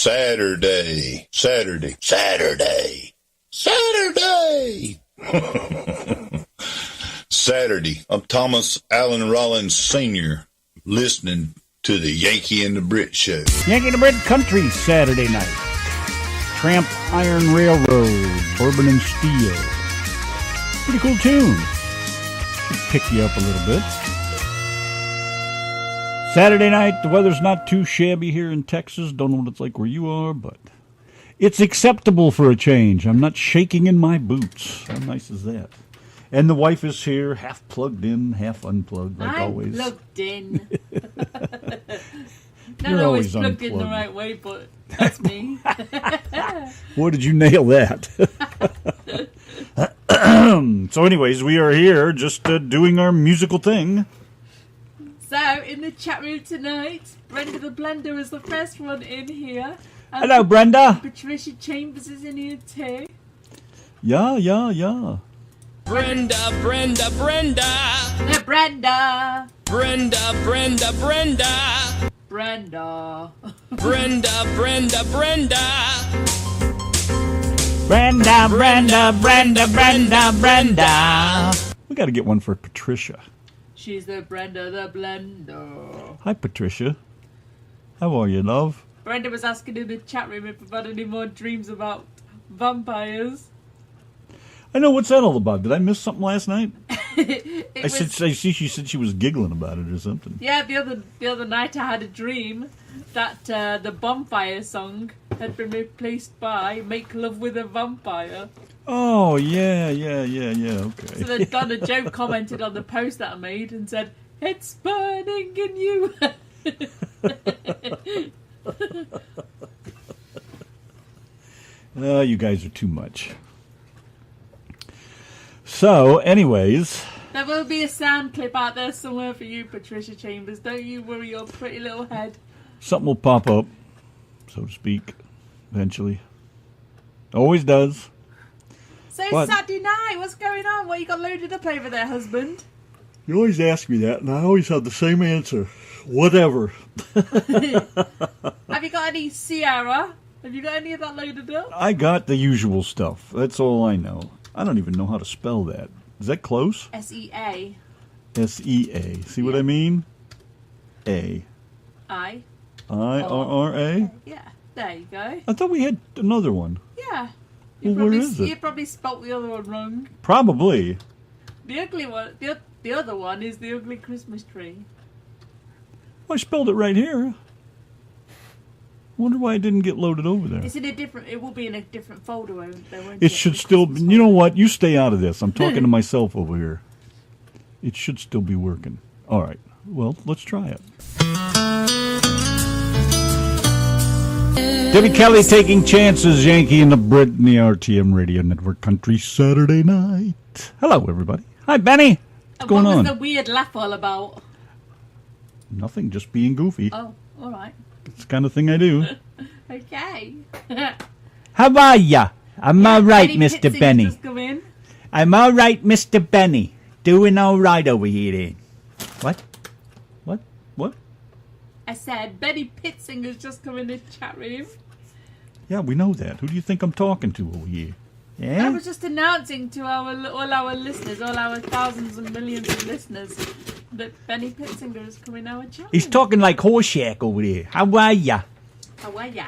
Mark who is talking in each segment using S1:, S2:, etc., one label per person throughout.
S1: Saturday. Saturday. I'm Thomas Allen Rollins Sr. listening to the Yankee and the Brit show.
S2: Yankee and the Brit Country Saturday night. Tramp Iron Railroad, Bourbon and Steel. Pretty cool tune. Should pick you up a little bit. Saturday night, the weather's not too shabby here in Texas. Don't know what it's like where you are, but it's acceptable for a change. I'm not shaking in my boots. How nice is that? And the wife is here, half plugged in, half unplugged, like always.
S3: I'm plugged in.
S2: You're
S3: Not
S2: always
S3: always plugged in the
S2: unplugged.
S3: right way, but that's me.
S2: Boy, did you nail that. So anyways, we are here just doing our musical thing.
S3: So, in the chat room tonight, Brenda the Blender is the first one in here. And
S2: Hello, Brenda.
S3: Patricia Chambers is in here too.
S2: Yeah.
S4: Brenda.
S3: Yeah, Brenda.
S4: Brenda.
S3: Brenda.
S2: Brenda. We got to get one for Patricia.
S3: She's the Brenda the Blender.
S2: Hi, Patricia. How are you, love?
S3: Brenda was asking in the chat room if we've had any more dreams about vampires.
S2: I know, what's that all about? Did I miss something last night?
S3: I
S2: She said she was giggling about it or something.
S3: Yeah, the other night I had a dream that the bonfire song had been replaced by "Make Love with a Vampire."
S2: Oh, yeah, okay.
S3: So then Donna Joe commented on the post that I made and said, "It's burning in you."
S2: You guys are too much. So, anyways,
S3: There will be a sound clip out there somewhere for you, Patricia Chambers. Don't you worry your pretty little head.
S2: something will pop up, so to speak, eventually. Always does.
S3: So
S2: What?
S3: Saturday night, what's going on? What you got loaded up over there, husband?
S2: You always ask me that, and I always have the same answer. Whatever.
S3: Have you got any Sierra? Have you got any of that loaded up?
S2: I got the usual stuff. That's all I know. I don't even know how to spell that. Is that close?
S3: S-E-A.
S2: S-E-A. See what I mean? A.
S3: I.
S2: I-R-R-A?
S3: Yeah, there you go.
S2: I thought we had another one.
S3: Yeah.
S2: Well, where is it?
S3: You probably spelt the other one wrong.
S2: Probably.
S3: The ugly one, the other one is the ugly Christmas tree.
S2: Well, I spelled it right here. Wonder why it didn't get loaded over there.
S3: It's in a different. It will be in a different folder, won't
S2: It should still be. You know what? You stay out of this. I'm talking to myself over here. It should still be working. All right. Well, let's try it. Debbie Kelly taking chances. Yankee and the Brit in the RTM Radio Network Country Saturday night. Hello, everybody. Hi, Benny. What's going on?
S3: What was the weird laugh all about?
S2: Nothing. Just being goofy.
S3: Oh, all right.
S2: It's the kind of thing I do.
S3: Okay.
S2: How are ya? I'm all right,
S3: Benny
S2: Mr.
S3: Pittsing's
S2: Benny.
S3: just come in.
S2: I'm all right, Mr. Benny. Doing all right over here, then. What? What?
S3: I said Benny Pitsinger's just come in the chat room.
S2: Yeah, we know that. Who do you think I'm talking to over here?
S3: I
S2: Yeah?
S3: was just announcing to all our listeners, all our thousands and millions of listeners, that Benny Pitzinger is coming our chat room.
S2: He's talking like Horseshack over there. How are ya?
S3: How are ya?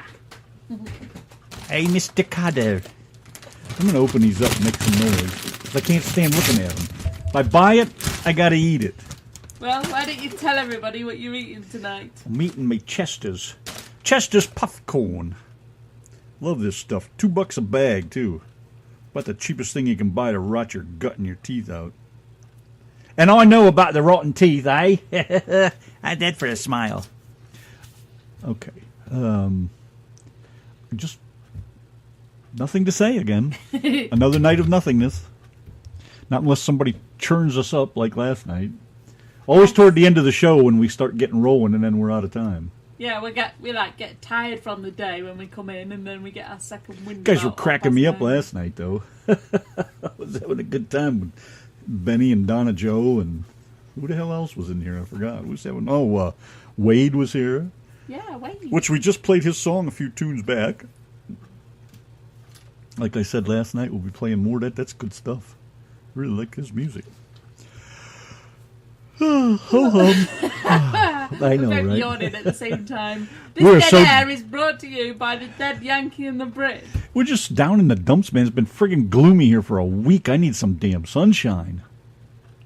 S2: Hey, Mr. Cutter. I'm going to open these up and make some noise. 'Cause I can't stand looking at them. If I buy it, I got to eat it.
S3: Well, why don't you tell everybody what you're eating tonight?
S2: I'm eating my Chester's. Chester's Puffcorn. Love this stuff. $2 a bag, too. About the cheapest thing you can buy to rot your gut and your teeth out. And I know about the rotten teeth, eh? I did for a smile. Okay. Just nothing to say again. Another night of nothingness. Not unless somebody churns us up like last night. Always toward the end of the show when we start getting rolling and then we're out of time.
S3: Yeah, we get tired from the day when we come in, and then we get our second wind.
S2: You guys were
S3: about
S2: cracking me up
S3: 9:30.
S2: last night, though. I was having a good time with Benny and Donna Joe and who the hell else was in here? I forgot. Who was having? Wade was here.
S3: Yeah, wait.
S2: Which we just played his song a few tunes back. Like I said last night, we'll be playing more of that. That's good stuff. Really like his music. Ho hum. I know,
S3: We're
S2: right?
S3: yawning at the same time.
S2: We're
S3: This
S2: so-
S3: dead air is brought to you by the dead Yankee and the Brit.
S2: We're just down in the dumps, man. It's been friggin' gloomy here for a week. I need some damn sunshine.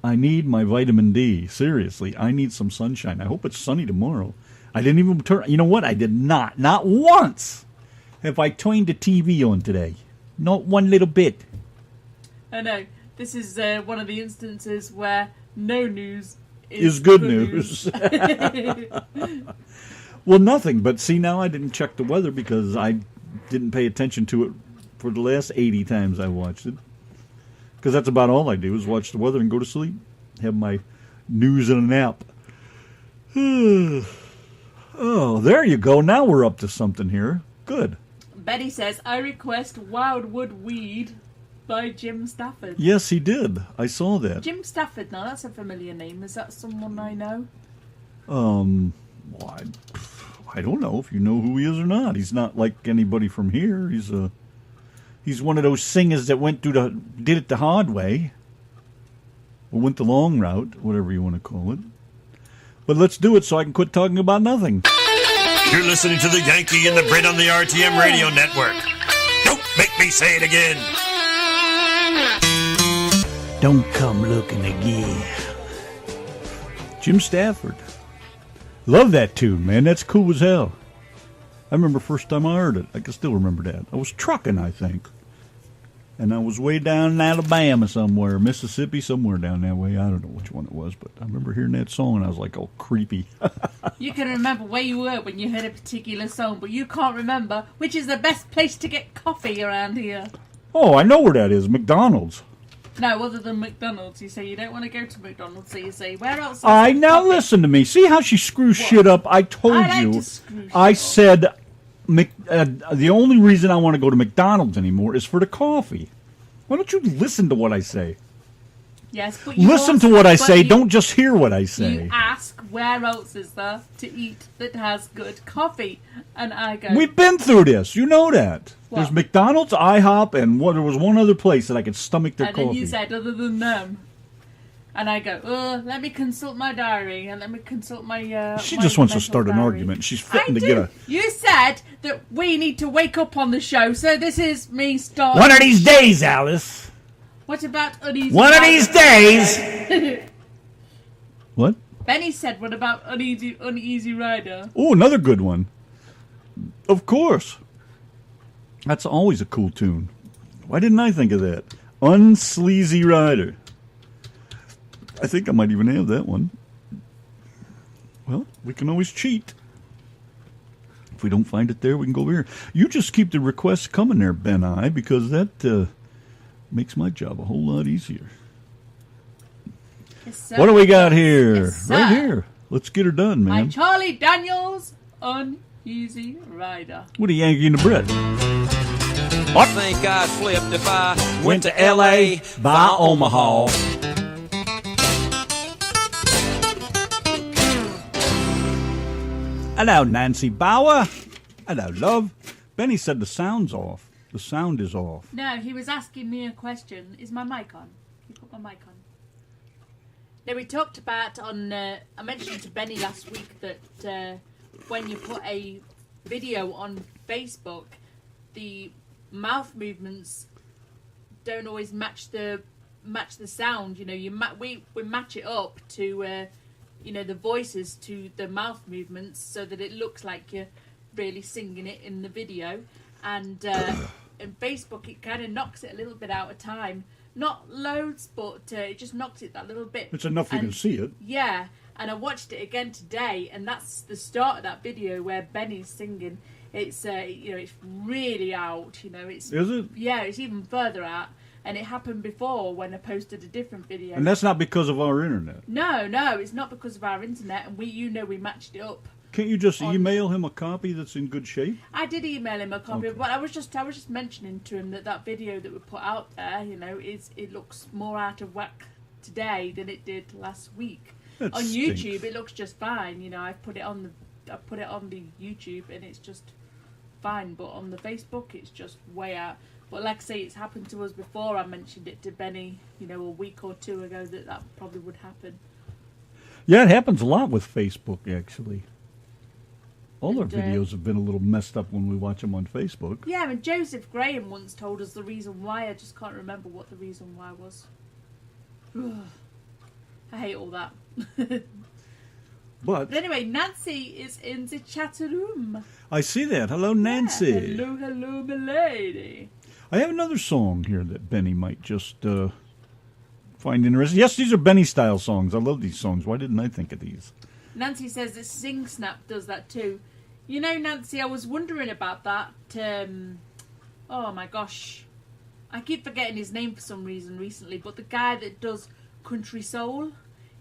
S2: I need my vitamin D. Seriously, I need some sunshine. I hope it's sunny tomorrow. I didn't even turn... You know what? I did not. Not once have I turned the TV on today. Not one little bit.
S3: I know. This is one of the instances where no news
S2: Is good news. Well, nothing. But see, now I didn't check the weather because I didn't pay attention to it for the last 80 times I watched it. Because that's about all I do is watch the weather and go to sleep. Have my news and a nap. Oh, there you go. Now we're up to something here. Good.
S3: Betty says, I request Wildwood Weed by Jim Stafford.
S2: Yes, he did. I saw that.
S3: Jim Stafford, now that's a familiar name. Is that someone I know?
S2: Well, I don't know if you know who he is or not. He's not like anybody from here. He's one of those singers that did it the hard way, or went the long route, whatever you want to call it. But let's do it so I can quit talking about nothing.
S5: You're listening to the Yankee and the Brit on the RTM Radio Network. Don't make me say it again.
S2: Don't come looking again. Jim Stafford. Love that tune, man. That's cool as hell. I remember first time I heard it. I can still remember that. I was trucking, I think. And I was way down in Alabama somewhere, Mississippi, somewhere down that way. I don't know which one it was, but I remember hearing that song and I was like, oh, creepy.
S3: You can remember where you were when you heard a particular song, but you can't remember which is the best place to get coffee around here.
S2: Oh, I know where that is. McDonald's.
S3: No, other than McDonald's. You say you don't want to go to McDonald's, so you say, where else?
S2: I now listen to me. See how she screws shit up? I told
S3: I like
S2: you.
S3: to screw shit
S2: I
S3: up.
S2: said the only reason I want to go to McDonald's anymore is for the coffee. Why don't you listen to what I say?
S3: Yes, but you
S2: Listen
S3: also-
S2: to what I
S3: but
S2: say.
S3: you-
S2: Don't just hear what I say.
S3: You ask where else is there to eat that has good coffee, and I go.
S2: We've been through this. You know that.
S3: What?
S2: There's McDonald's, IHOP, and there was one other place that I could stomach their
S3: and
S2: coffee.
S3: then you said other than them, and I go. Let me consult my diary and let me consult my.
S2: She
S3: my
S2: just wants to
S3: mental
S2: start an
S3: diary.
S2: argument. She's
S3: I
S2: fitting to
S3: do.
S2: get a.
S3: You said that we need to wake up on the show, so this is me starting.
S2: One of these days, Alice.
S3: What about uneasy?
S2: One of these days. What?
S3: Benny said, "What about uneasy rider?"
S2: Oh, another good one. Of course. That's always a cool tune. Why didn't I think of that? Unsleazy Rider. I think I might even have that one. Well, we can always cheat. If we don't find it there, we can go over here. You just keep the requests coming there, Ben I, because that makes my job a whole lot easier.
S3: Yes, sir.
S2: What do we got here?
S3: Yes, sir.
S2: Right here. Let's get her done,
S3: My
S2: man.
S3: Charlie Daniels Uneasy Rider.
S2: What a Yankee and the Brit.
S4: I think I'd flipped if I went to L.A. by Omaha.
S2: Hello, Nancy Bauer. Hello, love. Benny said the sound's off. The sound is off.
S3: No, he was asking me a question. Is my mic on? Can you put my mic on? Now, we talked about I mentioned to Benny last week that when you put a video on Facebook, the mouth movements don't always match the sound. You know, we match it up to the voices to the mouth movements so that it looks like you're really singing it in the video. And in Facebook, it kind of knocks it a little bit out of time. Not loads, but it just knocks it that little bit.
S2: It's enough you can see it.
S3: Yeah, and I watched it again today, and that's the start of that video where Benny's singing. It's it's really out. It's
S2: Is it?
S3: Yeah, it's even further out, and it happened before when I posted a different video.
S2: And that's not because of our internet.
S3: No, it's not because of our internet, and we matched it up.
S2: Can't you just email him a copy that's in good shape?
S3: I did email him a copy,
S2: Okay.
S3: but I was just mentioning to him that video that we put out there, it looks more out of whack today than it did last week.
S2: That
S3: On
S2: stinks.
S3: YouTube, it looks just fine. I've put it on put it on the YouTube and it's just fine, but on the Facebook it's just way out. But like I say, it's happened to us before. I mentioned it to Benny, a week or two ago that probably would happen.
S2: Yeah, it happens a lot with Facebook, actually. All our videos have been a little messed up when we watch them on Facebook.
S3: Yeah, and Joseph Graham once told us the reason why. I just can't remember what the reason why was. I hate all that. But anyway, Nancy is in the chat room.
S2: I see that. Hello, Nancy.
S3: Yeah, hello, my lady.
S2: I have another song here that Benny might just find interesting. Yes, these are Benny-style songs. I love these songs. Why didn't I think of these?
S3: Nancy says that Sing Snap does that too. Nancy, I was wondering about that. Oh my gosh. I keep forgetting his name for some reason recently, but the guy that does Country Soul,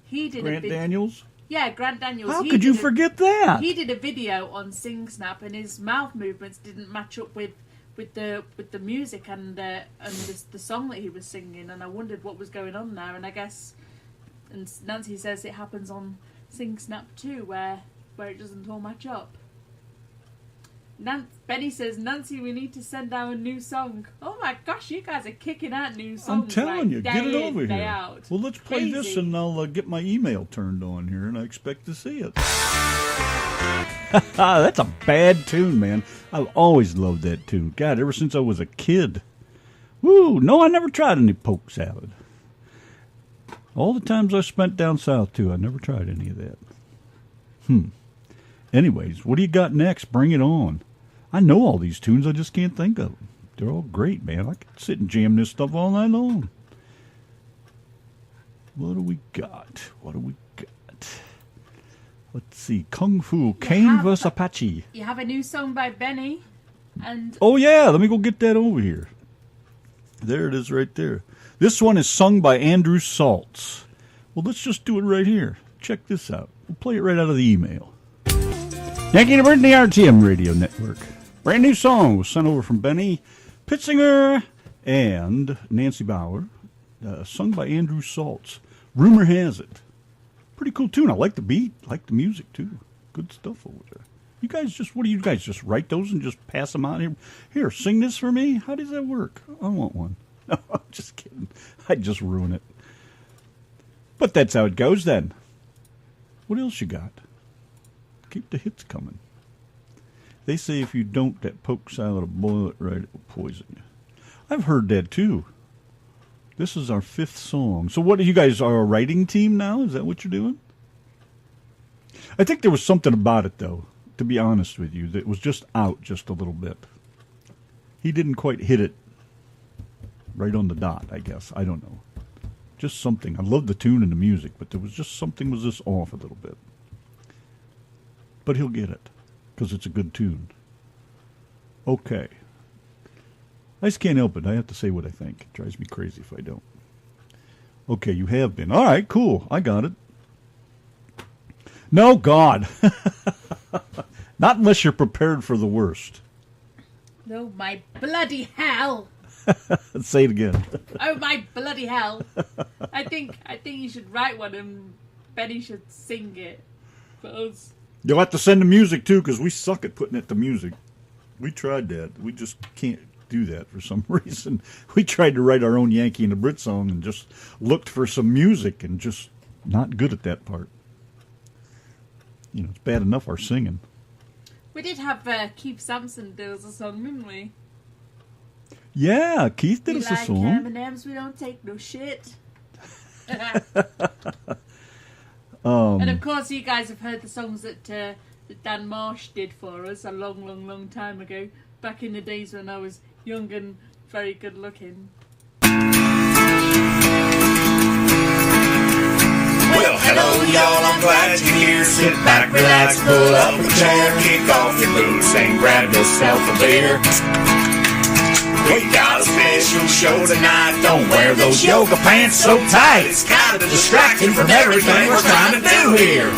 S3: he did
S2: Grant Daniels?
S3: Yeah, Grant Daniels.
S2: How could you forget that?
S3: He did a video on Sing Snap, and his mouth movements didn't match up with the music and the song that he was singing, and I wondered what was going on there. And I guess, and Nancy says it happens on Sing Snap too, where it doesn't all match up. Benny says, Nancy, we need to send out a new song. Oh my gosh, you guys are kicking out new songs.
S2: I'm telling you, get it over here.
S3: Out.
S2: Well, let's play this, and I'll get my email turned on here, and I expect to see it. That's a bad tune, man. I've always loved that tune. God, ever since I was a kid. Woo! No, I never tried any poke salad. All the times I spent down south, too, I never tried any of that. Anyways, what do you got next? Bring it on. I know all these tunes, I just can't think of them. They're all great, man. I could sit and jam this stuff all night long. What do we got? Let's see. Kung Fu, Cain vs. Apache.
S3: You have a new song by Benny. And
S2: oh, yeah. Let me go get that over here. There it is right there. This one is sung by Andrew Saltz. Well, let's just do it right here. Check this out. We'll play it right out of the email. Yanki and Brit, the RTM Radio Network. Brand new song was sent over from Benny Pitzinger and Nancy Bauer, sung by Andrew Saltz. Rumor has it. Pretty cool tune. I like the beat, like the music too. Good stuff over there. You guys what do you guys just write those and just pass them out here? Here, sing this for me? How does that work? I want one. No, I'm just kidding. I'd just ruin it. But that's how it goes then. What else you got? Keep the hits coming. They say if you don't, that poke salad will boil it right, it will poison you. I've heard that too. This is our 5th song. So what, you guys are a writing team now? Is that what you're doing? I think there was something about it, though, to be honest with you, that was just out just a little bit. He didn't quite hit it right on the dot, I guess. I don't know. Just something. I love the tune and the music, but there was just something was just off a little bit. But he'll get it, because it's a good tune. Okay. I just can't help it. I have to say what I think. It drives me crazy if I don't. Okay, you have been. All right, cool. I got it. No, God. Not unless you're prepared for the worst.
S3: Oh, my bloody hell.
S2: Say it again.
S3: Oh, my bloody hell. I think you should write one and Benny should sing it for us.
S2: You'll have to send the music, too, because we suck at putting it to music. We tried that. We just can't do that for some reason. We tried to write our own Yankee and the Brit song and just looked for some music and just not good at that part. You know, it's bad enough our singing.
S3: We did have Keith Sampson do us a song, didn't we?
S2: Yeah, Keith did us a song.
S3: We like M&M's, we don't take no shit. And of course, you guys have heard the songs that Dan Marsh did for us a long, long, long time ago, back in the days when I was young and very good looking.
S6: Well, hello, y'all, I'm glad you're here. Sit back, relax, pull up a chair, kick off your boots and grab yourself a beer. We got a special show tonight. Don't wear those yoga pants so tight. It's kind of distracting from everything we're trying to do here.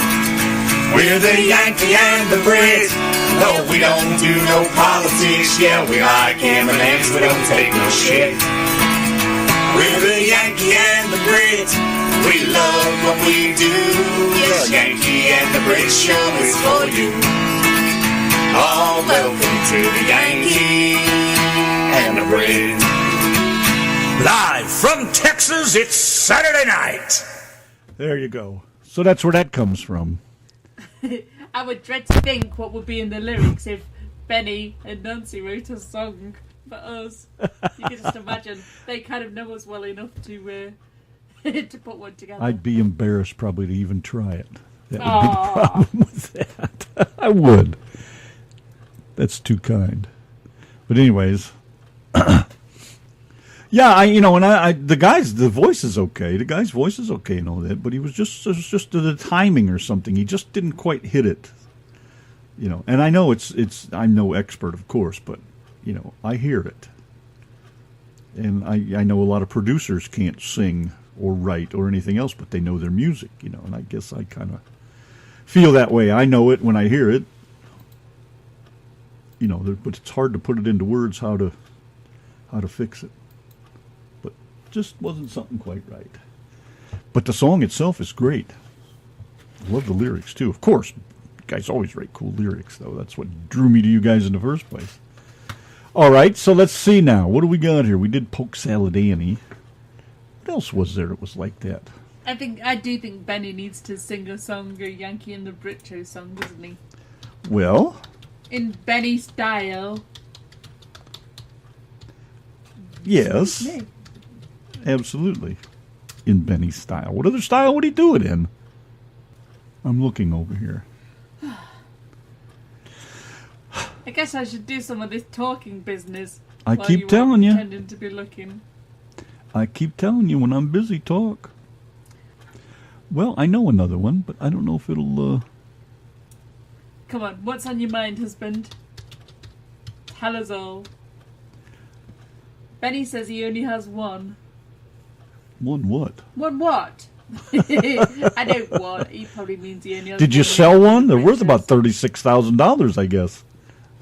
S6: We're the Yankee and the Brit. No, we don't do no politics. Yeah, we like M&M's. We don't take no shit. We're the Yankee and the Brit. We love what we do. The Yankee and the Brit show is for you. All welcome to the Yankee and the Brit.
S5: Live from Texas, it's Saturday night.
S2: There you go. So that's where that comes from.
S3: I would dread to think what would be in the lyrics if Benny and Nancy wrote a song for us. You can just imagine. They kind of know us well enough to to put one together.
S2: I'd be embarrassed probably to even try it. That would be the problem with that. I would. That's too kind. But anyways, yeah, the voice is okay. The guy's voice is okay and all that, but it was just the timing or something. He just didn't quite hit it. You know, and I know I'm no expert, of course, but you know, I hear it. And I know a lot of producers can't sing or write or anything else, but they know their music, you know, and I guess I kind of feel that way. I know it when I hear it, you know, but it's hard to put it into words how to fix it. But just wasn't something quite right. But the song itself is great. I love the lyrics, too. Of course, you guys always write cool lyrics, though. That's what drew me to you guys in the first place. All right, so let's see now. What do we got here? We did Polk Salad Annie. What else was there that was like that?
S3: I do think Benny needs to sing a song, a Yankee and the Brit Show song, doesn't he?
S2: Well,
S3: in Benny style.
S2: Yes. Absolutely. In Benny style. What other style would he do it in? I'm looking over here.
S3: I guess I should do some of this talking business.
S2: I keep telling you.
S3: Pretending to be looking.
S2: I keep telling you when I'm busy, talk. Well, I know another one, but I don't know if it'll...
S3: Come on, what's on your mind, husband? Tell us all. Benny says he only has one.
S2: One what?
S3: One what? I know what. He probably means he only has
S2: Did you
S3: one
S2: sell one? They're worth
S3: Brit
S2: about
S3: shows.
S2: $36,000, I guess.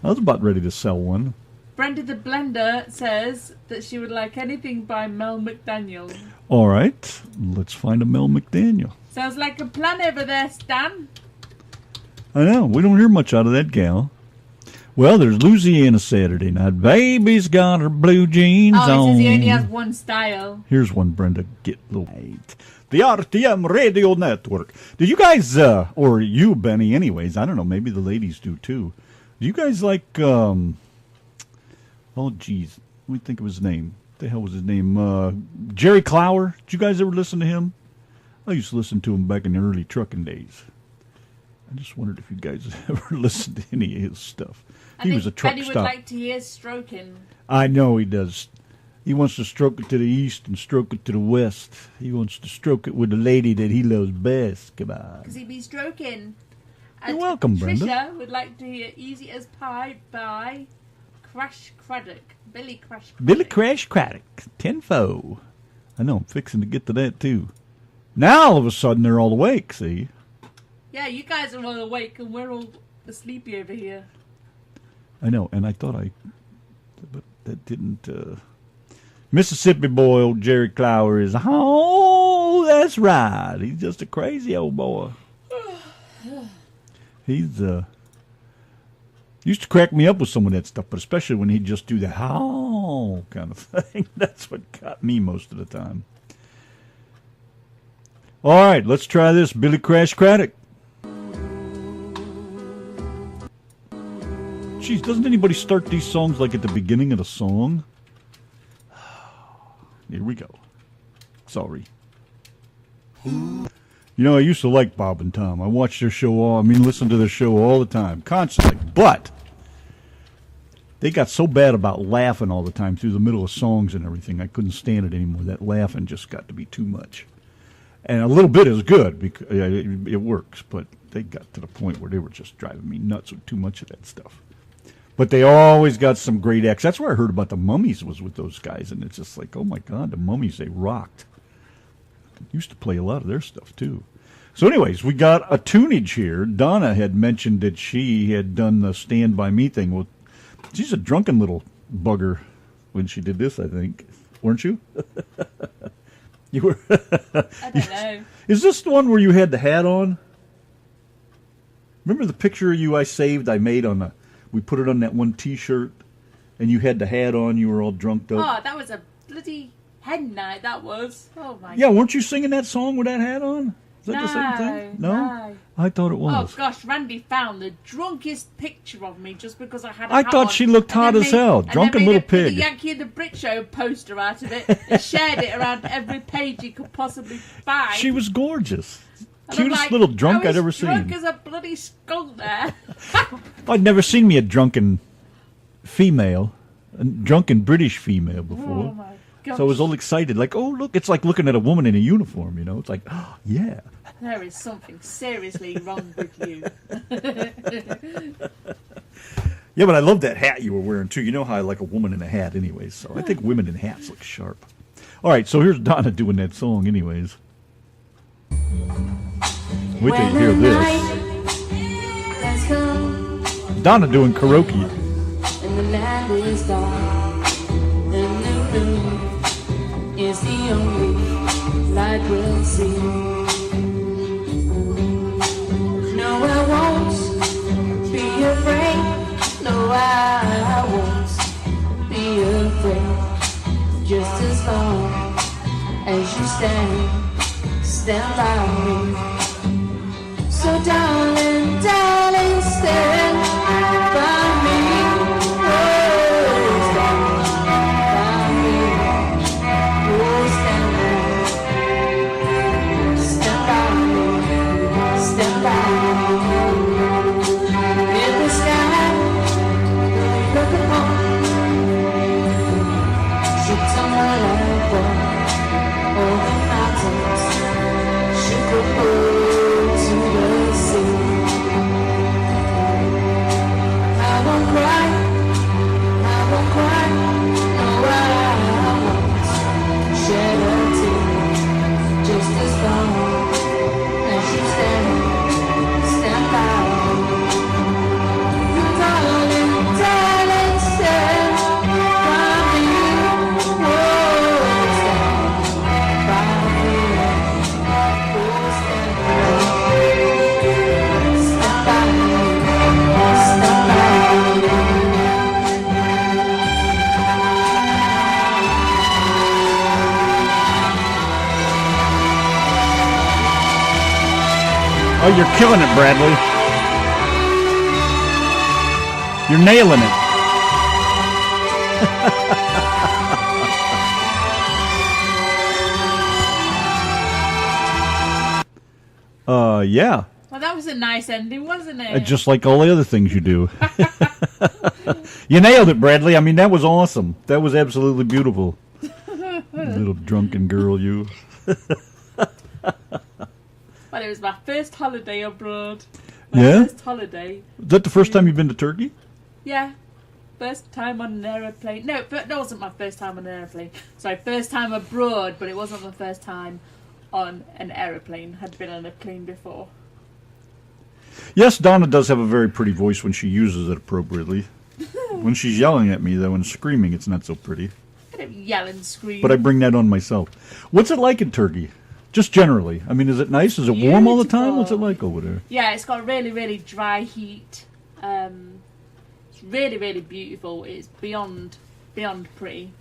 S2: I was about ready to sell one.
S3: Brenda the Blender says that she would like anything by Mel McDaniel.
S2: All right, let's find a Mel McDaniel.
S3: Sounds like a plan over there, Stan.
S2: I know, we don't hear much out of that gal. Well, there's Louisiana Saturday night. Baby's got her blue jeans on.
S3: Oh, he says he only has one style.
S2: Here's one, Brenda. Get right. The RTM Radio Network. Do you guys, or you, Benny, anyways, I don't know, maybe the ladies do too. Do you guys like, oh, geez, let me think of his name. What the hell was his name? Jerry Clower. Did you guys ever listen to him? I used to listen to him back in the early trucking days. I just wondered if you guys ever listened to any of his stuff. He was a truck
S3: Benny
S2: stop.
S3: would like to hear stroking.
S2: I know he does. He wants to stroke it to the east and stroke it to the west. He wants to stroke it with the lady that he loves best. Come on.
S3: Because he'd be stroking.
S2: You're welcome, Brenda.
S3: Tricia would like to hear Easy as Pie by Crash Craddock. Billy Crash Craddock.
S2: Billy Crash Craddock, tenfold. I know, I'm fixing to get to that too. Now all of a sudden they're all awake, see?
S3: Yeah, you guys are all awake and we're all sleepy over here.
S2: I know, and I thought but that didn't, Mississippi boy, old Jerry Clower is, oh, that's right. He's just a crazy old boy. He's, used to crack me up with some of that stuff, but especially when he'd just do the how kind of thing. That's what got me most of the time. All right, let's try this. Billy Crash Craddock. Jeez, doesn't anybody start these songs like at the beginning of the song? Here we go. Sorry. You know, I used to like Bob and Tom. I watched their show listen to their show all the time, constantly. But they got so bad about laughing all the time through the middle of songs and everything. I couldn't stand it anymore. That laughing just got to be too much. And a little bit is good because it works, but they got to the point where they were just driving me nuts with too much of that stuff. But they always got some great acts. That's where I heard about the Mummies was with those guys, and it's just like, oh my God, the Mummies, they rocked. Used to play a lot of their stuff too. So anyways, we got a tunage here. Donna had mentioned that she had done the Stand By Me thing. Well, she's a drunken little bugger when she did this, I think. Weren't you? You were.
S3: I don't know.
S2: Is this the one where you had the hat on? Remember the picture of you I saved? I made on the. We put it on that one T-shirt, and you had the hat on. You were all drunked up.
S3: Oh, that was a bloody hen night. That was. Oh my.
S2: Yeah, weren't you singing that song with that hat on? Is that
S3: No,
S2: the same thing?
S3: no.
S2: I thought it
S3: Oh
S2: was.
S3: gosh, Randy found the drunkest picture of me just because I had a
S2: I
S3: hat
S2: thought
S3: on.
S2: she looked
S3: And
S2: hot
S3: then
S2: as hell.
S3: and
S2: Drunken
S3: then
S2: little
S3: made a
S2: pig.
S3: Yankee and the Brit Show poster out of it and shared it around every page you could possibly find.
S2: She was gorgeous.
S3: And I'm
S2: Cutest
S3: like,
S2: little drunk
S3: I
S2: I'd
S3: was
S2: ever
S3: drunk
S2: seen.
S3: as a bloody skunk there.
S2: I'd never seen me a drunken female, a drunken British female before.
S3: Oh my gosh.
S2: So I was all excited, like, oh, look, it's like looking at a woman in a uniform, you know? It's like, oh, yeah.
S3: There is something seriously wrong with you.
S2: Yeah, but I love that hat you were wearing, too. You know how I like a woman in a hat anyways, so I think women in hats look sharp. All right, so here's Donna doing that song anyways. Wait till you hear this. Donna doing karaoke.
S7: And the night is dark, and the moon is the only light we'll see. No, I won't be afraid. No, I won't be afraid. Just as long as you stand by me. So darling, darling, stand by me. Oh, stand by me. Oh, stand by me. Stand by me. In the sky, we look upon. Ships on the land, all the mountains should go to the sea. I won't cry, no, I won't shed a tear. Just as long as you stand by me. Darling, darling, stand by me. Oh, stand by me. Oh, stand by me. Stand by me.
S2: Oh, you're killing it, Bradley. You're nailing it. Yeah.
S3: Well, that was a nice ending, wasn't it?
S2: Just like all the other things you do. You nailed it, Bradley. I mean, that was awesome. That was absolutely beautiful. Little drunken girl, you.
S3: Well, it was my first holiday abroad.
S2: Yeah?
S3: First holiday.
S2: Is that the first time you've been to Turkey?
S3: Yeah. First time on an aeroplane. No, but that wasn't my first time on an aeroplane. Sorry, first time abroad, but it wasn't my first time on an aeroplane. Had been on a plane before.
S2: Yes, Donna does have a very pretty voice when she uses it appropriately. When she's yelling at me, though, and screaming, it's not so pretty.
S3: I don't yell and scream.
S2: But I bring that on myself. What's it like in Turkey? Just generally. I mean, is it nice? Is it warm all the time? What's it like over there?
S3: Yeah, it's got really, really dry heat. It's really, really beautiful. It's beyond pretty.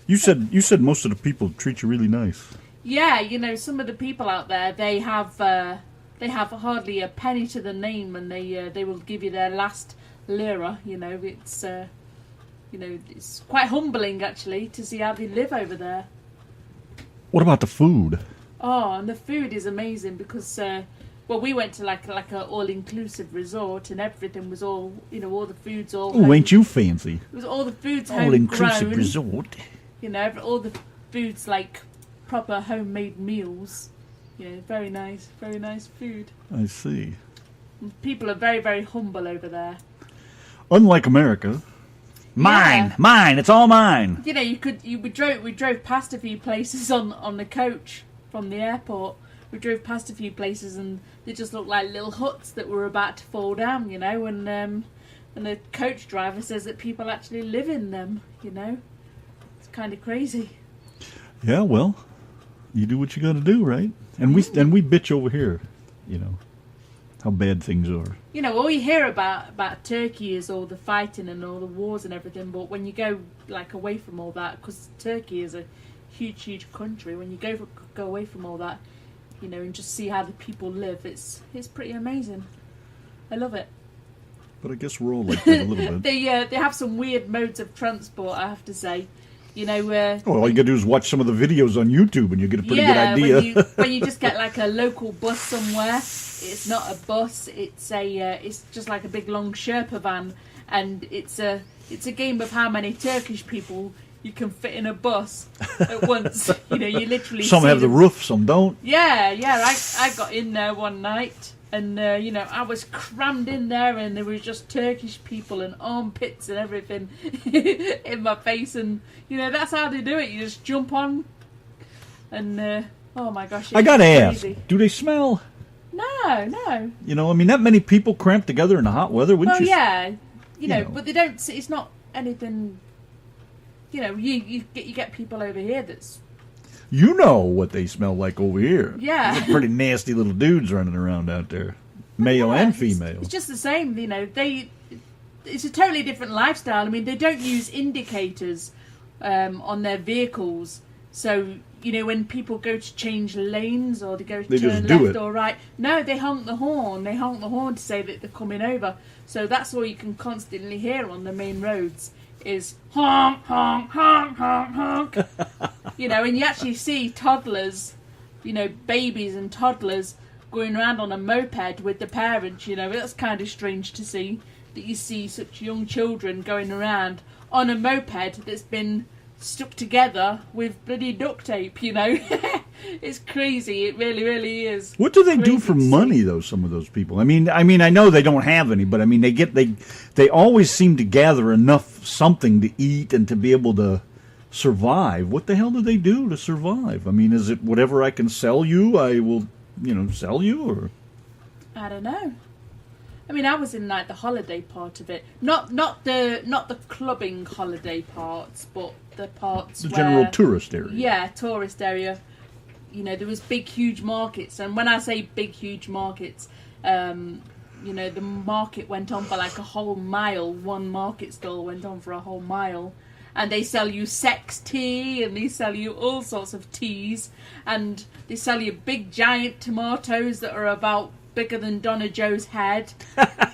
S2: You said most of the people treat you really nice.
S3: Yeah, you know, some of the people out there, they have hardly a penny to the name, and they will give you their last lira. You know, it's quite humbling actually to see how they live over there.
S2: What about the food?
S3: Oh, and the food is amazing because well, we went to like a all-inclusive resort, and everything was all, you know, all the food's all.
S2: Oh, ain't you fancy?
S3: It was all the food's
S2: All-inclusive
S3: homegrown.
S2: resort.
S3: You know, all the food's like proper homemade meals. You know, very nice food.
S2: I see.
S3: And people are very, very humble over there.
S2: Unlike America. Mine,
S3: Yeah.
S2: mine, it's all mine.
S3: You know, we drove past a few places on the coach from the airport. We drove past a few places and they just looked like little huts that were about to fall down, you know, and the coach driver says that people actually live in them, you know. It's kind of crazy.
S2: Yeah, well, you do what you got to do, right? And we bitch over here, you know, how bad things are.
S3: You know, all you hear about Turkey is all the fighting and all the wars and everything. But when you go like away from all that, because Turkey is a huge country, when you go away from all that, you know, and just see how the people live, it's pretty amazing. I love it.
S2: But I guess we're all like that a little bit.
S3: They have some weird modes of transport, I have to say. You know,
S2: all you gotta do is watch some of the videos on YouTube, and you get a pretty good idea.
S3: when you just get like a local bus somewhere, it's not a bus. It's just like a big long Sherpa van, and it's a game of how many Turkish people you can fit in a bus at once. You know, you literally
S2: some
S3: see
S2: have the roof, some don't.
S3: Yeah. I got in there one night. And, you know, I was crammed in there and there was just Turkish people and armpits and everything in my face. And, you know, that's how they do it. You just jump on and, oh my gosh.
S2: I gotta
S3: crazy.
S2: ask, do they smell?
S3: No.
S2: You know, I mean, that many people cramped together in the hot weather, wouldn't you?
S3: Oh, yeah. You know, but they don't, it's not anything, you know, you get people over here that's...
S2: You know what they smell like over here.
S3: Yeah.
S2: They're pretty nasty little dudes running around out there. Male and female.
S3: It's just the same, you know. It's a totally different lifestyle. I mean, they don't use indicators on their vehicles. So, you know, when people go to change lanes or they go to turn left or right, no, they honk the horn. They honk the horn to say that they're coming over. So that's all you can constantly hear on the main roads is honk, honk, honk, honk, honk. You know, and you actually see toddlers, you know, babies and toddlers going around on a moped with the parents. You know, that's kind of strange to see, that you see such young children going around on a moped that's been stuck together with bloody duct tape, you know. It's crazy. It really is.
S2: What do they do for money, though, some of those people? I mean, I know they don't have any, but I mean, they always seem to gather enough something to eat and to be able to survive. What the hell do they do to survive? I mean, is it whatever I can sell you, I will, you know, sell you, or?
S3: I don't know. I mean, I was in like the holiday part of it, not the clubbing holiday parts, but the parts
S2: the general tourist area.
S3: Yeah, tourist area. You know, there was big, huge markets, and when I say big, huge markets, you know, the market went on for like a whole mile. One market stall went on for a whole mile, and they sell you sex tea, and they sell you all sorts of teas, and they sell you big, giant tomatoes that are about bigger than Donna Joe's head,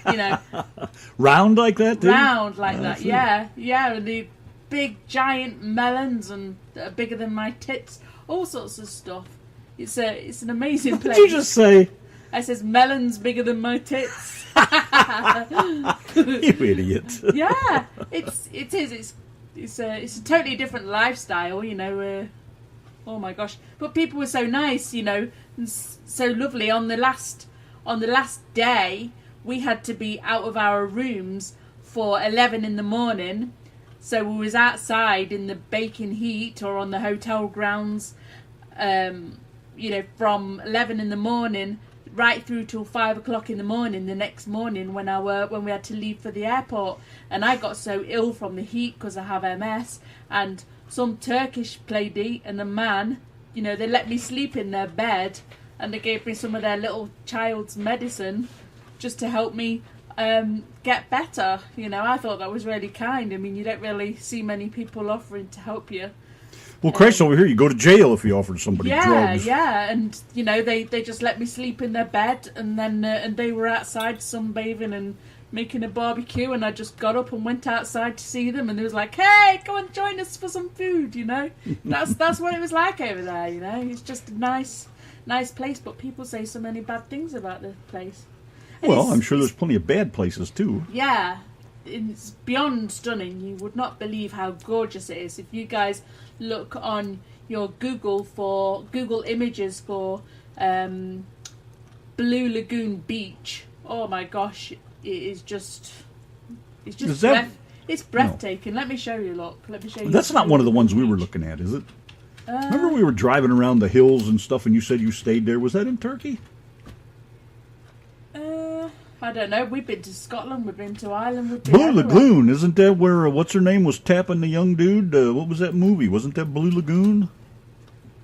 S3: you know.
S2: Round like that, too?
S3: Round like that, yeah. And the big, giant melons and bigger than my tits, all sorts of stuff. It's an amazing place.
S2: What did you just say?
S3: I says melons bigger than my tits.
S2: You idiot.
S3: Yeah, it is. It's a totally different lifestyle, you know. Oh my gosh! But people were so nice, you know, and so lovely. On the last day, we had to be out of our rooms for 11 in the morning. So we was outside in the baking heat or on the hotel grounds, you know, from 11 in the morning right through till 5 o'clock in the morning the next morning when we had to leave for the airport. And I got so ill from the heat because I have MS. And some Turkish lady and a man, you know, they let me sleep in their bed and they gave me some of their little child's medicine just to help me get better. You know, I thought that was really kind. I mean, you don't really see many people offering to help you.
S2: Well, Christ, over here, you go to jail if you offer somebody drugs.
S3: Yeah, and, you know, they just let me sleep in their bed, and then and they were outside sunbathing and making a barbecue, and I just got up and went outside to see them, and they was like, hey, come and join us for some food, you know. That's what it was like over there, you know. It's just a nice place, but people say so many bad things about the place. And
S2: well, I'm sure there's plenty of bad places, too.
S3: Yeah, it's beyond stunning. You would not believe how gorgeous it is. If you guys look on your Google images for Blue Lagoon Beach, oh my gosh, it's breathtaking. No. Let me show you. Look, let me show you.
S2: That's not one of the ones we were looking at, is it? Remember we were driving around the hills and stuff, and you said you stayed there. Was that in Turkey?
S3: I don't know. We've been to Scotland. We've been to Ireland. We've been
S2: Blue Lagoon, isn't that where what's her name was tapping the young dude? What was that movie? Wasn't that Blue Lagoon?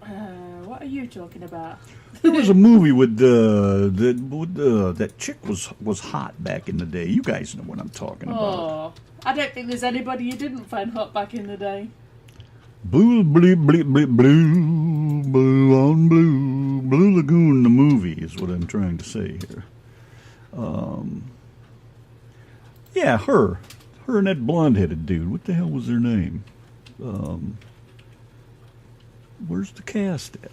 S3: What are you talking about?
S2: There was a movie with that chick was hot back in the day. You guys know what I'm talking about.
S3: Oh, I don't think there's anybody you didn't find hot back in the day.
S2: Blue, blue, blue, blue, blue, blue on blue, Blue Lagoon, the movie is what I'm trying to say here. Yeah, her and that blonde-headed dude. What the hell was their name? Where's the cast at?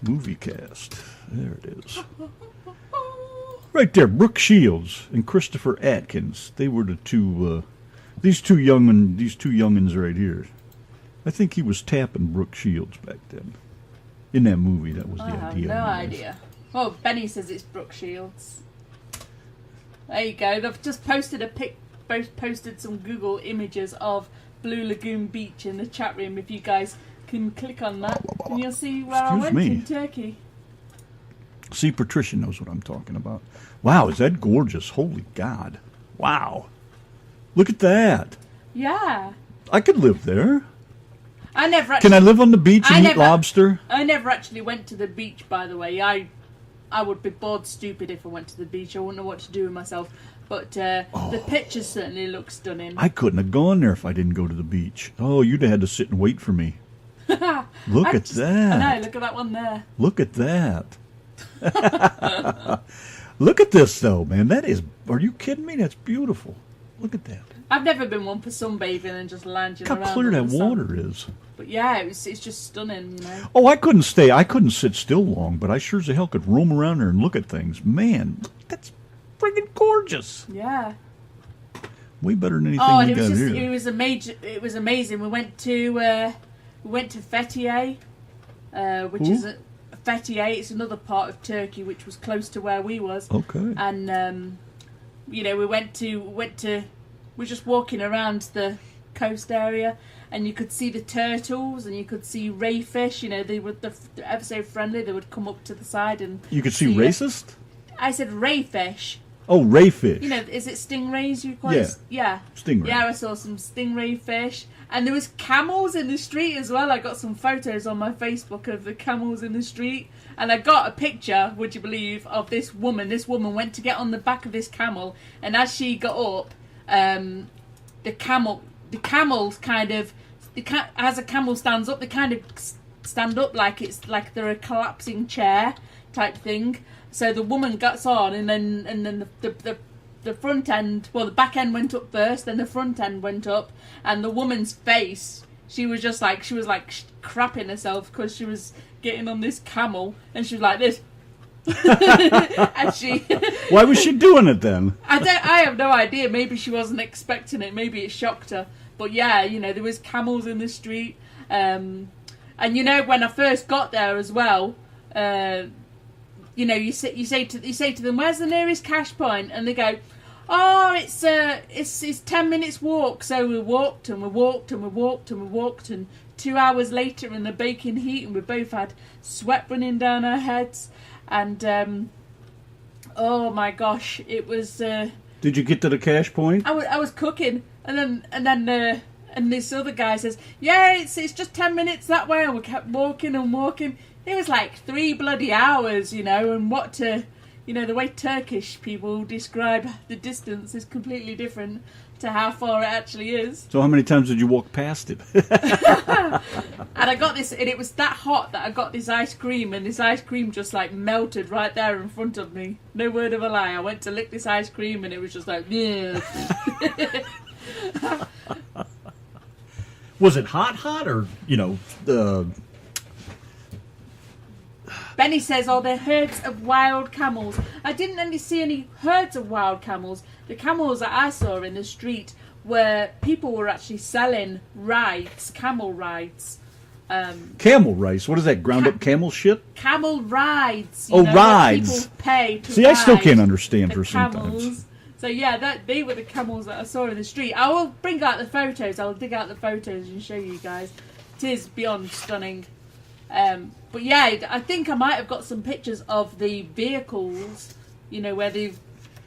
S2: Movie cast. There it is. Right there, Brooke Shields and Christopher Atkins. They were the two. These two youngins right here. I think he was tapping Brooke Shields back then. In that movie, that was the
S3: I
S2: idea.
S3: have no idea. Well, Benny says it's Brooke Shields. There you go. They've just posted both posted some Google images of Blue Lagoon Beach in the chat room. If you guys can click on that, and you'll see where I went in Turkey.
S2: See, Patricia knows what I'm talking about. Wow, is that gorgeous? Holy God. Wow. Look at that.
S3: Yeah.
S2: I could live there.
S3: I never actually,
S2: Can I live on the beach and eat lobster?
S3: I never actually went to the beach, by the way. I would be bored stupid if I went to the beach. I wouldn't know what to do with myself. But the pictures certainly look stunning.
S2: I couldn't have gone there if I didn't go to the beach. Oh, you'd have had to sit and wait for me. Look at that.
S3: I know, look at that one there.
S2: Look at that. Look at this, though, man. That is... Are you kidding me? That's beautiful. Look at that.
S3: I've never been one for sunbathing and just lounging
S2: Look
S3: around.
S2: how clear that
S3: in the sun.
S2: water is.
S3: But yeah, it's just stunning, you know.
S2: Oh, I couldn't sit still long, but I sure as hell could roam around there and look at things. Man, that's friggin' gorgeous.
S3: Yeah.
S2: Way better than anything
S3: and
S2: we
S3: it was
S2: got
S3: just
S2: here.
S3: it was amazing. We went to Fethiye, which is Fethiye. It's another part of Turkey which was close to where we was.
S2: Okay.
S3: And we were just walking around the coast area, and you could see the turtles, and you could see ray fish. You know, they were ever so friendly. They would come up to the side and
S2: You could see racist?
S3: I said ray fish.
S2: Oh, ray fish.
S3: You know, is it stingrays you call
S2: Yeah.
S3: it? Yeah.
S2: Stingray.
S3: Yeah, I saw some stingray fish. And there was camels in the street as well. I got some photos on my Facebook of the camels in the street. And I got a picture, would you believe, of this woman. This woman went to get on the back of this camel. And as she got up, the camels kind of... as a camel stands up, they kind of stand up like it's like they're a collapsing chair type thing. So the woman gets on, and then the front end, well, the back end went up first, then the front end went up, and the woman's face, she was crapping herself because she was getting on this camel, and she was like this. And she
S2: Why was she doing it then?
S3: I have no idea. Maybe she wasn't expecting it. Maybe it shocked her. But yeah, you know, there was camels in the street. And you know, when I first got there as well, you know, you say to them, "Where's the nearest cash point?" And they go, "Oh, it's 10 minutes walk." So we walked and we walked and we walked and we walked, and 2 hours later in the baking heat, and we both had sweat running down our heads, and oh my gosh, it was.
S2: Did you get to the cash point?
S3: I was cooking, and then this other guy says, "Yeah, it's just 10 minutes that way," and we kept walking and walking. It was like 3 bloody hours, you know, and the way Turkish people describe the distance is completely different to how far it actually is.
S2: So how many times did you walk past it?
S3: And I got this, and it was that hot that I got this ice cream, and this ice cream just like melted right there in front of me. No word of a lie. I went to lick this ice cream, and it was just like, yeah.
S2: Was it hot, or, you know,
S3: Benny says, "Oh, they're herds of wild camels." I didn't really see any herds of wild camels. The camels that I saw in the street were people were actually selling rides, camel rides.
S2: camel rice? What is that, ground up camel shit?
S3: Camel rides.
S2: Oh,
S3: where
S2: rides.
S3: People pay to
S2: See, I still
S3: ride
S2: can't understand
S3: the
S2: her
S3: camels.
S2: sometimes.
S3: So yeah, they were the camels that I saw in the street. I will bring out the photos. I'll dig out the photos and show you guys. It is beyond stunning. But yeah, I think I might have got some pictures of the vehicles, you know, where they've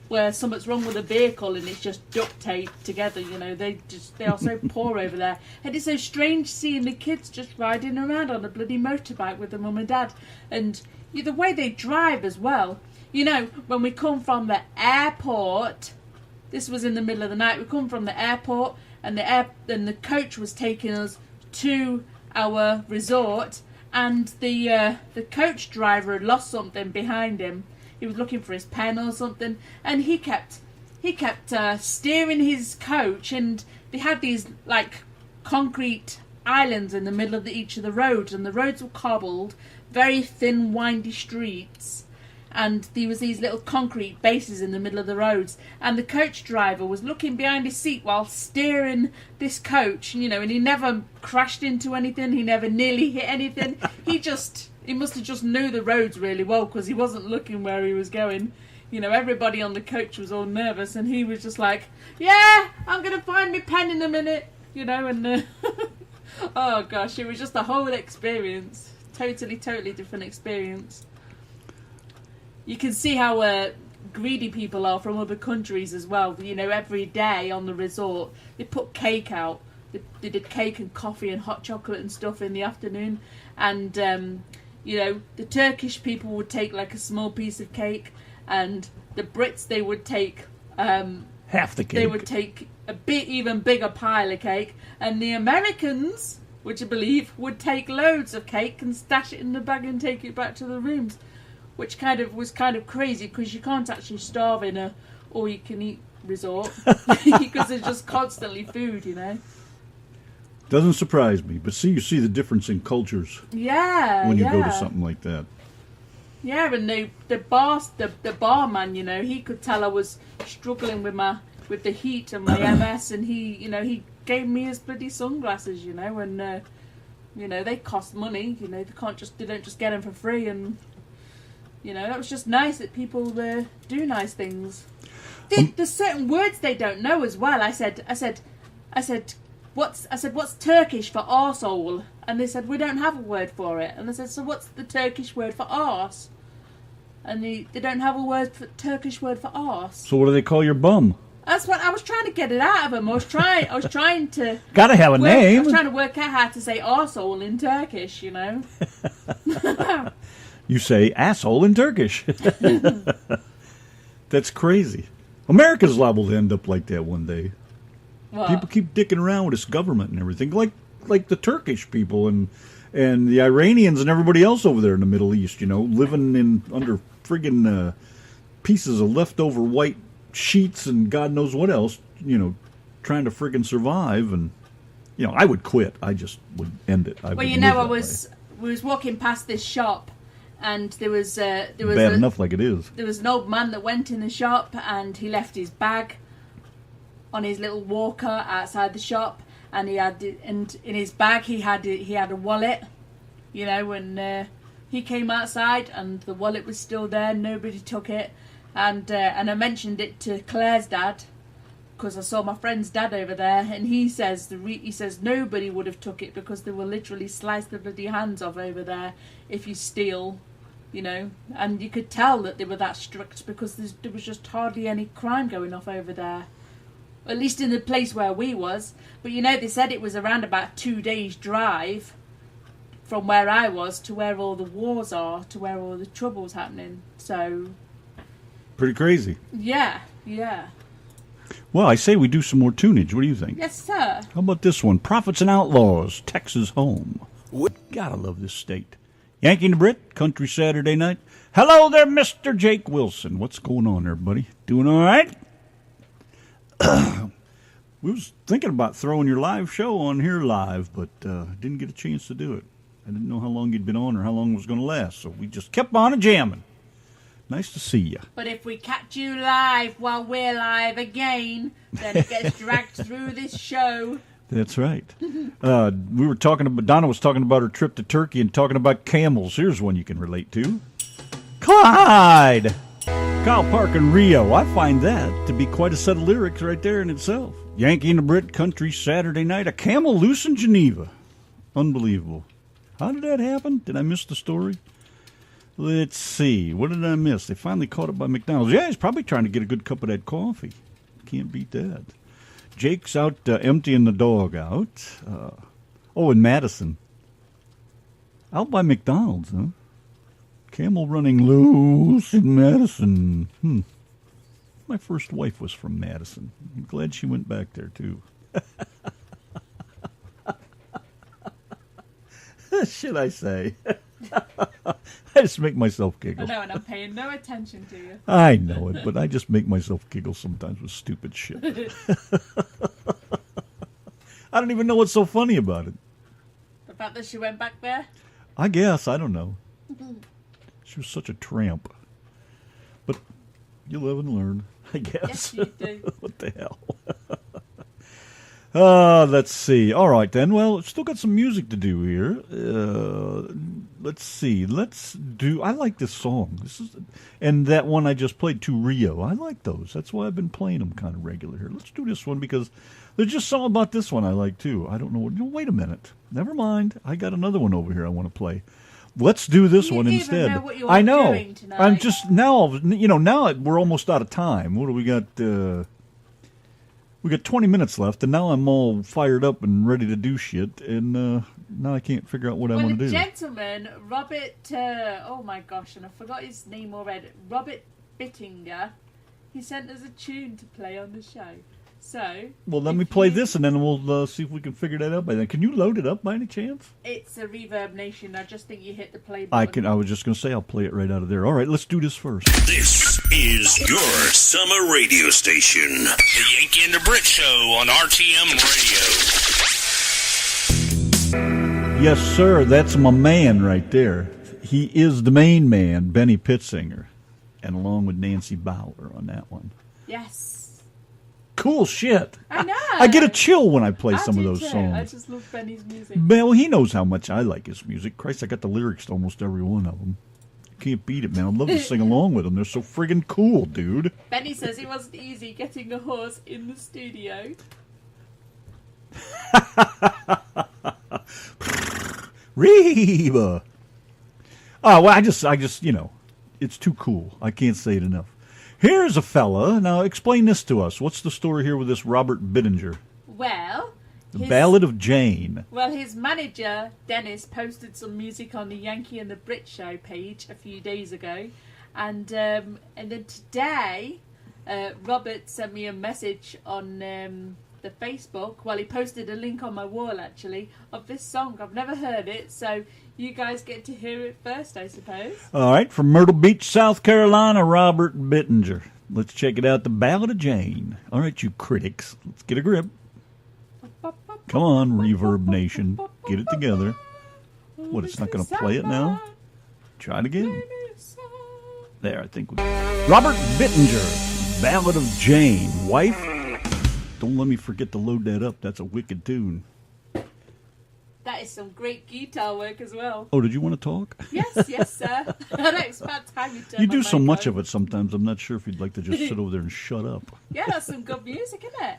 S3: where something's wrong with a vehicle and it's just duct taped together. You know, they are so poor over there, and it's so strange seeing the kids just riding around on a bloody motorbike with their mum and dad, and the way they drive as well. You know, when we come from the airport, this was in the middle of the night. We come from the airport, and the coach was taking us to our resort, and the coach driver had lost something behind him. He was looking for his pen or something, and he kept steering his coach, and they had these like concrete islands in the middle of each of the roads, and the roads were cobbled, very thin, windy streets, and there was these little concrete bases in the middle of the roads, and the coach driver was looking behind his seat while steering this coach, you know, and he never crashed into anything, he never nearly hit anything. He must have just knew the roads really well, because he wasn't looking where he was going. You know, everybody on the coach was all nervous, and he was just like, yeah, I'm going to find my pen in a minute, you know, and oh gosh, it was just a whole experience. Totally different experience. You can see how greedy people are from other countries as well. You know, every day on the resort, they put cake out. They did cake and coffee and hot chocolate and stuff in the afternoon, and you know, the Turkish people would take like a small piece of cake, and the Brits, they would take
S2: half the cake.
S3: They would take a bit even bigger pile of cake, and the Americans, which I believe, would take loads of cake and stash it in the bag and take it back to the rooms, which was kind of crazy, because you can't actually starve in a all-you-can-eat resort because there's just constantly food, you know.
S2: Doesn't surprise me, but you see the difference in cultures.
S3: Yeah,
S2: when you go to something like that.
S3: Yeah, and the barman, you know, he could tell I was struggling with the heat and my MS, and he gave me his bloody sunglasses, you know, and you know, they cost money, you know, they don't just get them for free, and you know, that was just nice that people do nice things. There's certain words they don't know as well. I said, what's Turkish for arsehole? And they said, we don't have a word for it. And I said, so what's the Turkish word for arse? And they don't have a Turkish word for arse.
S2: So what do they call your bum?
S3: That's what I was trying to get it out of them. I was trying to
S2: gotta have a name.
S3: I was trying to work out how to say arsehole in Turkish, you know.
S2: You say asshole in Turkish. That's crazy. America's liable to end up like that one day.
S3: What?
S2: People keep dicking around with this government and everything, like the Turkish people and the Iranians and everybody else over there in the Middle East, you know, living under friggin' pieces of leftover white sheets and God knows what else, you know, trying to friggin' survive. And you know, I would quit. I just would end it.
S3: Well, you know, we was walking past this shop, and there was
S2: bad enough like it is.
S3: There was an old man that went in the shop, and he left his bag on his little walker outside the shop, and in his bag he had a wallet, you know, and he came outside and the wallet was still there. Nobody took it, and I mentioned it to Claire's dad, because I saw my friend's dad over there, and he says nobody would have took it, because they will literally slice the bloody hands off over there if you steal, you know. And you could tell that they were that strict, because there was just hardly any crime going off over there, at least in the place where we was. But you know, they said it was around about 2 days drive from where I was to where all the wars are, to where all the trouble's happening. So
S2: pretty crazy.
S3: Yeah.
S2: Well, I say we do some more tunage. What do you think?
S3: Yes, sir.
S2: How about this one? Prophets and Outlaws, Texas Home. Gotta love this state. Yanki and the Brit, Country Saturday Night. Hello there, Mr. Jake Wilson. What's going on there, buddy? Doing all right? We was thinking about throwing your live show on here live, but didn't get a chance to do it. I didn't know how long you'd been on or how long it was going to last, so we just kept on jamming. Nice to see you.
S3: But if we catch you live while we're live again, then it gets dragged through this show.
S2: That's right. We were talking about, Donna was talking about her trip to Turkey and talking about camels. Here's one you can relate to. Clyde! Kyle Park and Rio. I find that to be quite a set of lyrics right there in itself. Yanki and the Brit, Country Saturday Night. A camel loose in Geneva. Unbelievable. How did that happen? Did I miss the story? Let's see. What did I miss? They finally caught it by McDonald's. Yeah, he's probably trying to get a good cup of that coffee. Can't beat that. Jake's out emptying the dog out. In Madison. Out by McDonald's, huh? Camel running loose in Madison. My first wife was from Madison. I'm glad she went back there, too. Should I say? I just make myself giggle.
S3: I know, and I'm paying no attention to you.
S2: I know it, but I just make myself giggle sometimes with stupid shit. I don't even know what's so funny about it.
S3: The fact that she went back there?
S2: I guess. I don't know. She was such a tramp. But you live and learn, I guess.
S3: Yes, you do.
S2: What the hell? Let's see. All right, then. Well, still got some music to do here. Let's see. I like this song. And that one I just played, To Rio. I like those. That's why I've been playing them kind of regular here. Let's do this one because there's just something about this one I like, too. I don't know. Wait a minute. Never mind. I got another one over here I want to play. Let's do this one instead.
S3: Know what you're
S2: I know.
S3: Doing tonight.
S2: I'm just now. Now we're almost out of time. What do we got? We got 20 minutes left, and now I'm all fired up and ready to do shit. And now I can't figure out what I want to do.
S3: Gentleman, Robert. Oh my gosh, and I forgot his name already. Robert Bittinger. He sent us a tune to play on the show. So.
S2: Well, let me play this, and then we'll see if we can figure that out by then. Can you load it up by any chance?
S3: It's a Reverb Nation. I just think you hit the play button.
S2: I was just going to say I'll play it right out of there. All right, let's do this first.
S5: This is your summer radio station. The Yankee and the Brit Show on RTM Radio.
S2: Yes, sir. That's my man right there. He is the main man, Benny Pittsinger, and along with Nancy Bauer on that one.
S3: Yes.
S2: Cool shit.
S3: I know.
S2: I get a chill when I play some of those
S3: too.
S2: songs.
S3: I just love Benny's music.
S2: Well, he knows how much I like his music. Christ, I got the lyrics to almost every one of them. Can't beat it, man. I'd love to sing along with them. They're so friggin' cool, dude.
S3: Benny says it wasn't easy getting a horse in the studio.
S2: Reba. Oh, well, I just, it's too cool. I can't say it enough. Here's a fella. Now, explain this to us. What's the story here with this Robert Bittinger?
S3: Well,
S2: The Ballad of Jane.
S3: Well, his manager, Dennis, posted some music on the Yankee and the Brit Show page a few days ago. And then today, Robert sent me a message on the Facebook. Well, he posted a link on my wall, actually, of this song. I've never heard it, so you guys get to hear it first, I suppose. All
S2: right, from Myrtle Beach, South Carolina, Robert Bittinger. Let's check it out, The Ballad of Jane. All right, you critics, let's get a grip. Come on, Reverb Nation, get it together. What, it's not going to play it now? Try it again. There, I think. Robert Bittinger, Ballad of Jane. Wife, don't let me forget to load that up. That's a wicked tune.
S3: That is some great guitar work as well.
S2: Oh, did you want to talk?
S3: Yes, sir. I know, it's about time you turn
S2: You do
S3: my
S2: so
S3: mic
S2: much
S3: on.
S2: of it sometimes. I'm not sure if you'd like to just sit over there and shut up.
S3: Yeah, that's some good music, isn't it?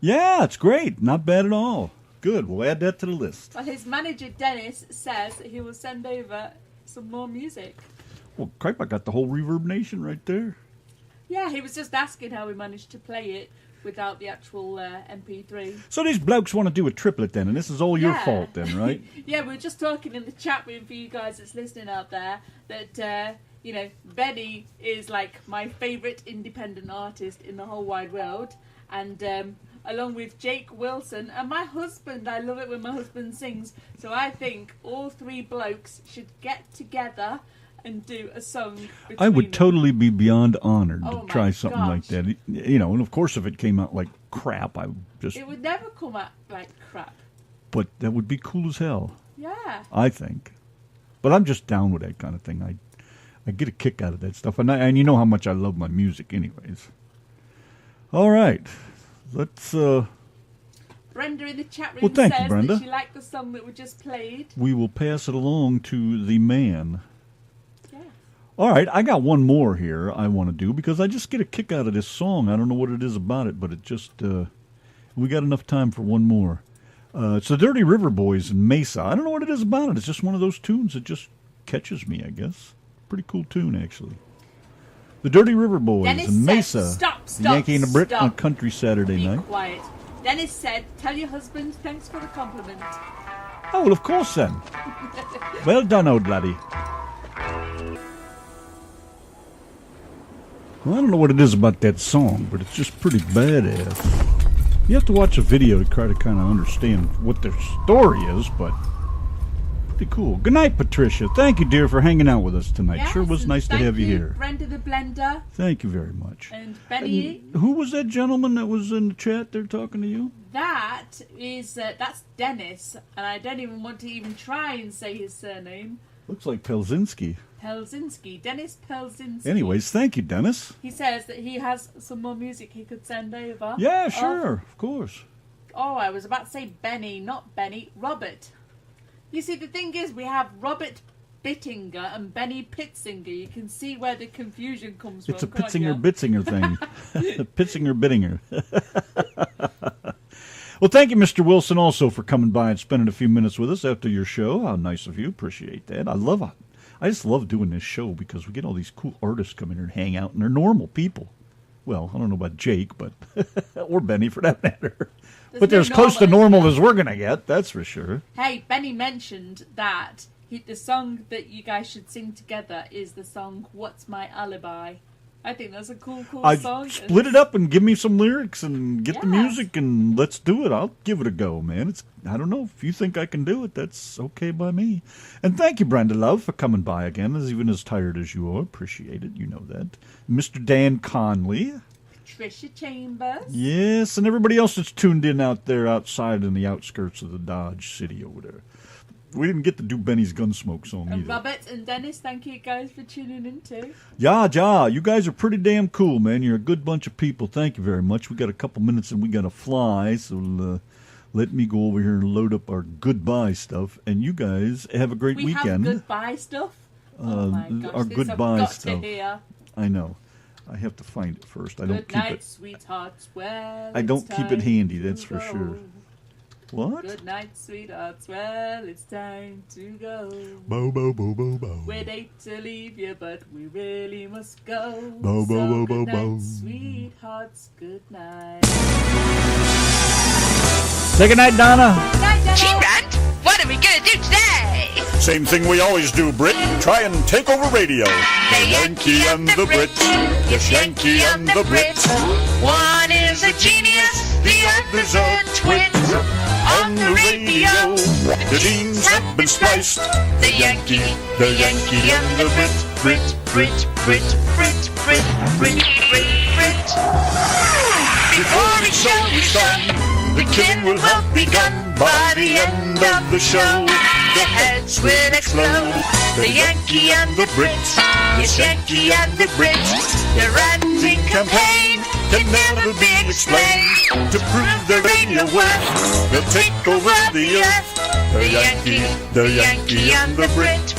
S2: Yeah, it's great. Not bad at all. Good. We'll add that to the list.
S3: Well, his manager, Dennis, says that he will send over some more music.
S2: Well, crap, I got the whole Reverb Nation right there.
S3: Yeah, he was just asking how we managed to play it without the actual MP3.
S2: So these blokes want to do a triplet then, and this is all your fault then, right?
S3: Yeah, we were just talking in the chat room for you guys that's listening out there that, Benny is like my favourite independent artist in the whole wide world. And along with Jake Wilson and my husband, I love it when my husband sings. So I think all three blokes should get together and do a song.
S2: I would totally be beyond honored
S3: Oh
S2: to try
S3: my
S2: something
S3: gosh.
S2: like that. You know, and of course if it came out like crap, I would just...
S3: It would never come out like crap.
S2: But that would be cool as hell,
S3: Yeah.
S2: I think. But I'm just down with that kind of thing. I get a kick out of that stuff. And you know how much I love my music anyways. All right. Let's...
S3: Brenda in the chat room
S2: Well, thank you,
S3: says
S2: Brenda.
S3: that she liked the song that we just played.
S2: We will pass it along to the man.
S3: Yeah.
S2: All right, I got one more here I want to do because I just get a kick out of this song. I don't know what it is about it, but it just... we got enough time for one more. It's the Dirty River Boys in Mesa. I don't know what it is about it. It's just one of those tunes that just catches me, I guess. Pretty cool tune, actually. The Dirty River Boys
S3: Dennis
S2: and
S3: said,
S2: Mesa.
S3: Stop,
S2: The Yankee and the Brit
S3: stop.
S2: on Country Saturday
S3: Be
S2: night.
S3: quiet. Dennis said, tell your husband thanks for the compliment.
S2: Oh, well, of course then. Well done, old laddie. Well, I don't know what it is about that song, but it's just pretty badass. You have to watch a video to try to kind of understand what their story is, but pretty cool. Good night, Patricia. Thank you, dear, for hanging out with us tonight.
S3: Yes,
S2: Sure was
S3: and
S2: nice to
S3: thank
S2: have you here.
S3: Brenda the Blender
S2: Thank you very much.
S3: and Benny.
S2: Who was that gentleman that was in the chat there talking to you?
S3: That is, that's Dennis, and I don't even want to even try and say his surname.
S2: Looks like Pelzinski.
S3: Pelzinski. Dennis Pelzinski.
S2: Anyways, thank you, Dennis.
S3: He says that he has some more music he could send over.
S2: Yeah, sure, of course.
S3: Oh, I was about to say Benny, not Benny, Robert. You see, the thing is, we have Robert Bittinger and Benny Pitzinger. You can see where the confusion comes from.
S2: It's a
S3: can't you?
S2: Pitzinger-Bitzinger thing. Pitzinger-Bittinger. Well, thank you, Mr. Wilson, also for coming by and spending a few minutes with us after your show. How nice of you. Appreciate that. I just love doing this show because we get all these cool artists come in here and hang out, and they're normal people. Well, I don't know about Jake, but or Benny for that matter. But they're as close to normal as we're going to get, that's for sure.
S3: Hey, Benny mentioned that the song that you guys should sing together is the song What's My Alibi? I think that's a cool song.
S2: Split it up and give me some lyrics and get the
S3: Yes.
S2: music and let's do it. I'll give it a go, man. I don't know. If you think I can do it, that's okay by me. And thank you, Brenda Love, for coming by again, even as tired as you are. Appreciate it. You know that. Mr. Dan Conley.
S3: Trisha Chambers.
S2: Yes, and everybody else that's tuned in out there outside in the outskirts of the Dodge City over there. We didn't get to do Benny's Gunsmoke song
S3: And
S2: either.
S3: Robert and Dennis, thank you guys for tuning in too.
S2: Ja, you guys are pretty damn cool, man. You're a good bunch of people. Thank you very much. We got a couple minutes and we got to fly, so let me go over here and load up our goodbye stuff. And you guys have a great
S3: We
S2: weekend.
S3: have goodbye stuff. Oh my gosh,
S2: our
S3: this
S2: goodbye
S3: I've got
S2: stuff.
S3: to hear.
S2: I know. I have to find it first. I don't
S3: Good
S2: keep
S3: night,
S2: it.
S3: sweethearts. Well,
S2: I don't
S3: it's
S2: keep it
S3: time
S2: handy,
S3: to
S2: that's for
S3: go.
S2: sure. What?
S3: Good night, sweethearts. Well, it's time to go.
S2: Bo bo bo bo bo.
S3: We'd hate to leave you, but we really must go.
S2: Bo, bo,
S3: So
S2: bo, bo,
S3: good night,
S2: bo.
S3: sweethearts. Good night.
S2: Say good night, Donna.
S3: Good night, Dana.
S8: G-Rant, what are we gonna do today?
S5: Same thing we always do, Brit. Try and take over radio.
S8: The Yankee and the Brit. Yes, Yankee and the Brit. One is a genius, the other's a twit. On the radio, the genes have been spliced. The Yankee and the Brit. Brit. Before the show is done, the killing will have begun. By the end of the show, the heads will explode. The Yankee and the Brit, yes, Yankee and the Brit. Their ranting campaign can never be explained. To prove their radio worth, they'll take over the earth. The Yankee and the Brit.